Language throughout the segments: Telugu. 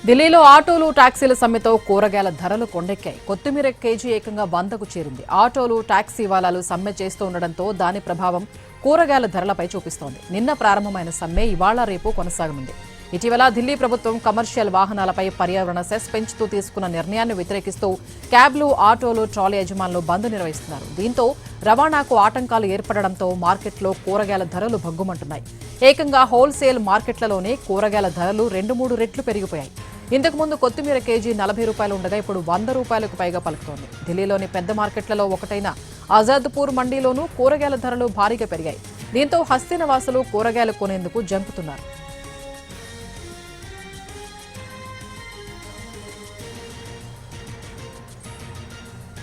ఢిల్లీలో ఆటోలు టాక్సీల సమ్మెతో కూరగాయల ధరలు కొండెక్కాయి. కొత్తిమీర కేజీ ఏకంగా 100కు చేరింది. ఆటోలు టాక్సీ వాలాలు సమ్మె చేస్తూ ఉండడంతో దాని ప్రభావం కూరగాయల ధరలపై చూపిస్తోంది. నిన్న ప్రారంభమైన సమ్మె ఇవాళ రేపు కొనసాగనుంది. ఇటీవల ఢిల్లీ ప్రభుత్వం కమర్షియల్ వాహనాలపై పర్యావరణ సెస్ పెంచుతూ తీసుకున్న నిర్ణయాన్ని వ్యతిరేకిస్తూ క్యాబ్లు, ఆటోలు, ట్రాలీ యజమానులు బంద్ నిర్వహిస్తున్నారు. దీంతో రవాణాకు ఆటంకాలు ఏర్పడడంతో మార్కెట్లో కూరగాయల ధరలు భగ్గుమంటున్నాయి. ఏకంగా హోల్సేల్ మార్కెట్లలోనే కూరగాయల ధరలు 2-3 రెట్లు పెరిగిపోయాయి. ఇంతకుముందు కొత్తిమీర కేజీ 40 రూపాయలు ఉండగా ఇప్పుడు 100 రూపాయలకు పైగా పలుకుతోంది. ఢిల్లీలోని పెద్ద మార్కెట్లలో ఒకటైన ఆజాద్పూర్ మండీలోనూ కూరగాయల ధరలు భారీగా పెరిగాయి. దీంతో హస్తినవాసులు కూరగాయలు కొనేందుకు జంకుతున్నారు.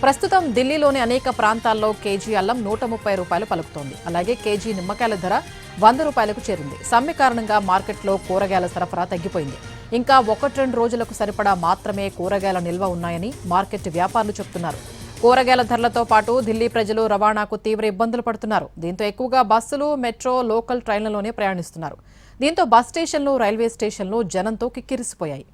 ప్రస్తుతం ఢిల్లీలోని అనేక ప్రాంతాల్లో కేజీ అల్లం 130 రూపాయలు పలుకుతోంది. అలాగే కేజీ నిమ్మకాయల ధర 100 రూపాయలకు చేరింది. సమ్మె కారణంగా మార్కెట్లో కూరగాయల సరఫరా తగ్గిపోయింది. ఇంకా 1-2 రోజులకు సరిపడా మాత్రమే కూరగాయల నిల్వ ఉన్నాయని మార్కెట్ వ్యాపారులు చెబుతున్నారు. కూరగాయల ధరలతో పాటు ఢిల్లీ ప్రజలు రవాణాకు తీవ్ర ఇబ్బందులు పడుతున్నారు. దీంతో ఎక్కువగా బస్సులు, మెట్రో, లోకల్ ట్రైన్లలోనే ప్రయాణిస్తున్నారు. దీంతో బస్ స్టేషన్లు, రైల్వే స్టేషన్లు జనంతో కిక్కిరిసిపోయాయి.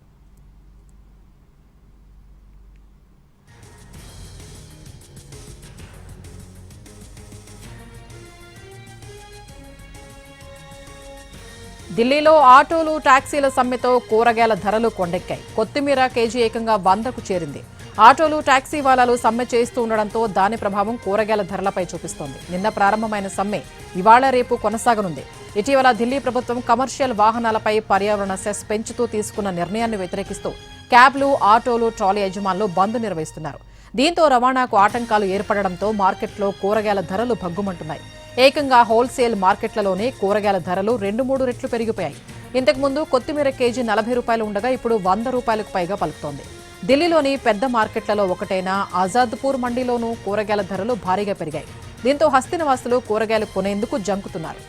ఢిల్లీలో ఆటోలు, టాక్సీల సమ్మెతో కూరగాయల ధరలు కొండెక్కాయి. కొత్తిమీర కేజీ ఏకంగా 100కు చేరింది. ఆటోలు, టాక్సీ వాలాలు సమ్మె చేస్తూ ఉండడంతో దాని ప్రభావం కూరగాయల ధరలపై చూపిస్తోంది. నిన్న ప్రారంభమైన సమ్మె ఇవాళ రేపు కొనసాగనుంది. ఇటీవల ఢిల్లీ ప్రభుత్వం కమర్షియల్ వాహనాలపై పర్యావరణ సెస్ పెంచుతూ తీసుకున్న నిర్ణయాన్ని వ్యతిరేకిస్తూ క్యాబ్లు, ఆటోలు, ట్రాలీ యజమానులు బంద్ నిర్వహిస్తున్నారు. దీంతో రవాణాకు ఆటంకాలు ఏర్పడడంతో మార్కెట్లో కూరగాయల ధరలు భగ్గుమంటున్నాయి. ఏకంగా హోల్సేల్ మార్కెట్లలోనే కూరగాయల ధరలు 2-3 రెట్లు పెరిగిపోయాయి. ఇంతకుముందు కొత్తిమీర కేజీ 40 రూపాయలు ఉండగా ఇప్పుడు 100 రూపాయలకు పైగా పలుకుతోంది. ఢిల్లీలోని పెద్ద మార్కెట్లలో ఒకటైన ఆజాద్పూర్ మండీలోనూ కూరగాయల ధరలు భారీగా పెరిగాయి. దీంతో హస్తినవాసులు కూరగాయలు కొనేందుకు జంకుతున్నారు.